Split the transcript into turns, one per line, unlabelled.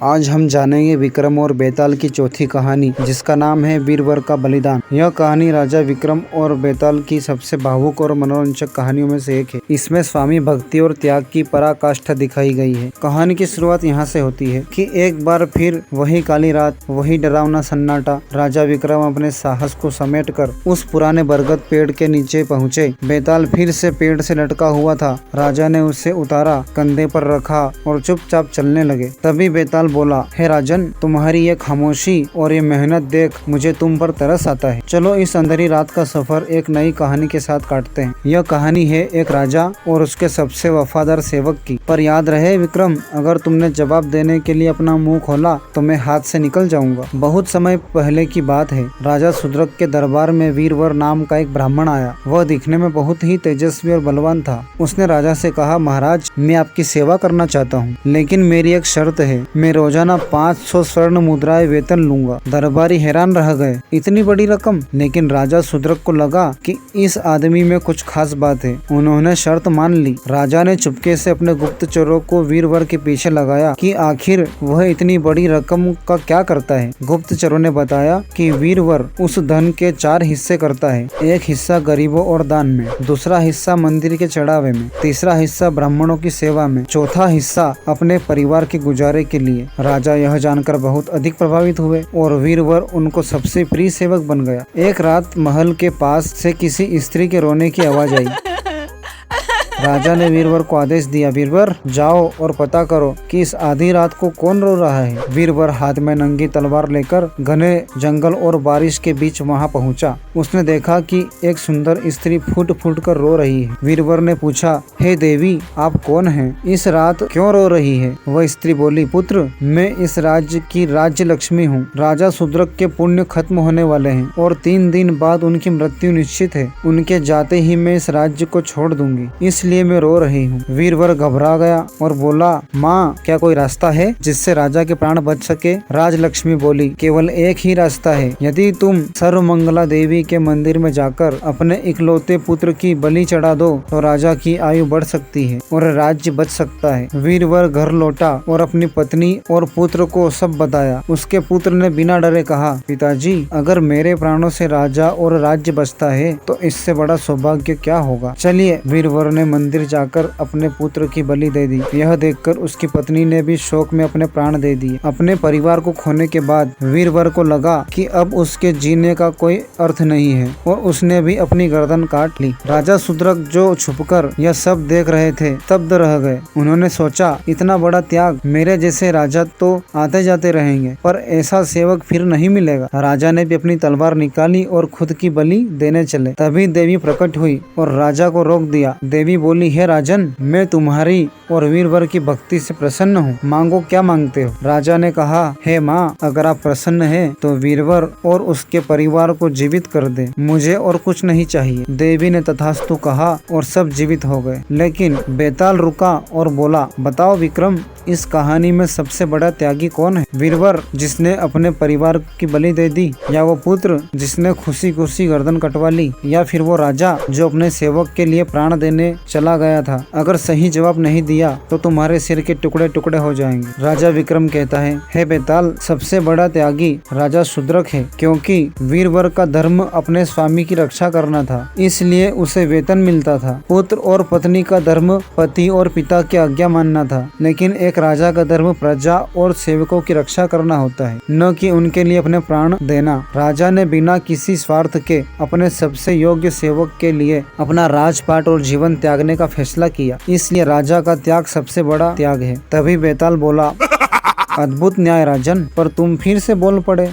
आज हम जानेंगे विक्रम और बेताल की चौथी कहानी, जिसका नाम है वीरवर का बलिदान। यह कहानी राजा विक्रम और बेताल की सबसे भावुक और मनोरंजक कहानियों में से एक है। इसमें स्वामी भक्ति और त्याग की पराकाष्ठा दिखाई गई है। कहानी की शुरुआत यहाँ से होती है कि एक बार फिर वही काली रात, वही डरावना सन्नाटा। राजा विक्रम अपने साहस को समेटकर उस पुराने बरगद पेड़ के नीचे पहुँचे। बेताल फिर से पेड़ से लटका हुआ था। राजा ने उसे उतारा, कंधे पर रखा और चुपचाप चलने लगे। तभी बेताल बोला, हे राजन, तुम्हारी ये खामोशी और ये मेहनत देख मुझे तुम पर तरस आता है। चलो इस अंधेरी रात का सफर एक नई कहानी के साथ काटते हैं। यह कहानी है एक राजा और उसके सबसे वफादार सेवक की। पर याद रहे विक्रम, अगर तुमने जवाब देने के लिए अपना मुंह खोला तो मैं हाथ से निकल जाऊंगा। बहुत समय पहले की बात है। राजा शूद्रक के दरबार में वीरवर नाम का एक ब्राह्मण आया। वह दिखने में बहुत ही तेजस्वी और बलवान था। उसने राजा से कहा, महाराज, मैं आपकी सेवा करना चाहता हूँ, लेकिन मेरी एक शर्त है। मैं रोजाना 500 स्वर्ण मुद्राएं वेतन लूंगा। दरबारी हैरान रह गए, इतनी बड़ी रकम। लेकिन राजा शूद्रक को लगा कि इस आदमी में कुछ खास बात है। उन्होंने शर्त मान ली। राजा ने चुपके से अपने गुप्तचरों को वीरवर के पीछे लगाया कि आखिर वह इतनी बड़ी रकम का क्या करता है। गुप्तचरों ने बताया कि वीरवर उस धन के 4 हिस्से करता है। एक हिस्सा गरीबों और दान में, दूसरा हिस्सा मंदिर के चढ़ावे में, तीसरा हिस्सा ब्राह्मणों की सेवा में, चौथा हिस्सा अपने परिवार के गुजारे के लिए। राजा यह जानकर बहुत अधिक प्रभावित हुए और वीरवर उनको सबसे प्रिय सेवक बन गया। एक रात महल के पास से किसी स्त्री के रोने की आवाज आई। राजा ने वीरवर को आदेश दिया, वीरवर, जाओ और पता करो कि इस आधी रात को कौन रो रहा है। वीरवर हाथ में नंगी तलवार लेकर घने जंगल और बारिश के बीच वहां पहुंचा। उसने देखा कि एक सुंदर स्त्री फूट फूट कर रो रही है। वीरवर ने पूछा, हे देवी, आप कौन हैं? इस रात क्यों रो रही है? वह स्त्री बोली, पुत्र, मैं इस राज्य की राज्य लक्ष्मी हूँ। राजा शूद्रक के पुण्य खत्म होने वाले हैं और 3 दिन बाद उनकी मृत्यु निश्चित है। उनके जाते ही मैं इस राज्य को छोड़ दूंगी, इसलिए मैं रो रही हूँ। वीरवर घबरा गया और बोला, माँ, क्या कोई रास्ता है जिससे राजा के प्राण बच सके? राजलक्ष्मी बोली, केवल एक ही रास्ता है। यदि तुम सर्वमंगला देवी के मंदिर में जाकर अपने इकलौते पुत्र की बलि चढ़ा दो तो राजा की आयु बढ़ सकती है और राज्य बच सकता है। वीरवर घर लौटा और अपनी पत्नी और पुत्र को सब बताया। उसके पुत्र ने बिना डरे कहा, पिताजी, अगर मेरे प्राणों से राजा और राज्य बचता है तो इससे बड़ा सौभाग्य क्या होगा। चलिए। वीरवर ने मंदिर जाकर अपने पुत्र की बलि दे दी। यह देखकर उसकी पत्नी ने भी शोक में अपने प्राण दे दिए। अपने परिवार को खोने के बाद वीरवर को लगा कि अब उसके जीने का कोई अर्थ नहीं है और उसने भी अपनी गर्दन काट ली। राजा शूद्रक, जो छुपकर यह सब देख रहे थे, स्तब्ध रह गए। उन्होंने सोचा, इतना बड़ा त्याग, मेरे जैसे राजा तो आते जाते रहेंगे, पर ऐसा सेवक फिर नहीं मिलेगा। राजा ने भी अपनी तलवार निकाली और खुद की बलि देने चले। तभी देवी प्रकट हुई और राजा को रोक दिया। देवी बोली, हे राजन, मैं तुम्हारी और वीरवर की भक्ति से प्रसन्न हूँ। मांगो, क्या मांगते हो? राजा ने कहा, हे माँ, अगर आप प्रसन्न हैं तो वीरवर और उसके परिवार को जीवित कर दे। मुझे और कुछ नहीं चाहिए। देवी ने तथास्तु कहा और सब जीवित हो गए। लेकिन बेताल रुका और बोला, बताओ विक्रम, इस कहानी में सबसे बड़ा त्यागी कौन है? वीरवर, जिसने अपने परिवार की बलि दे दी, या वो पुत्र जिसने खुशी खुशी गर्दन कटवा ली, या फिर वो राजा जो अपने सेवक के लिए प्राण देने चला गया था? अगर सही जवाब नहीं दिया तो तुम्हारे सिर के टुकड़े टुकड़े हो जाएंगे। राजा विक्रम कहता है, हे बेताल, सबसे बड़ा त्यागी राजा शूद्रक है, क्योंकि वीरवर का धर्म अपने स्वामी की रक्षा करना था, इसलिए उसे वेतन मिलता था। पुत्र और पत्नी का धर्म पति और पिता की आज्ञा मानना था, लेकिन एक राजा का धर्म प्रजा और सेवकों की रक्षा करना होता है, न कि उनके लिए अपने प्राण देना। राजा ने बिना किसी स्वार्थ के अपने सबसे योग्य सेवक के लिए अपना राजपाट और जीवन त्यागने का फैसला किया, इसलिए राजा का त्याग सबसे बड़ा त्याग है। तभी बेताल बोला, अद्भुत न्याय राजन, पर तुम फिर से बोल पड़े।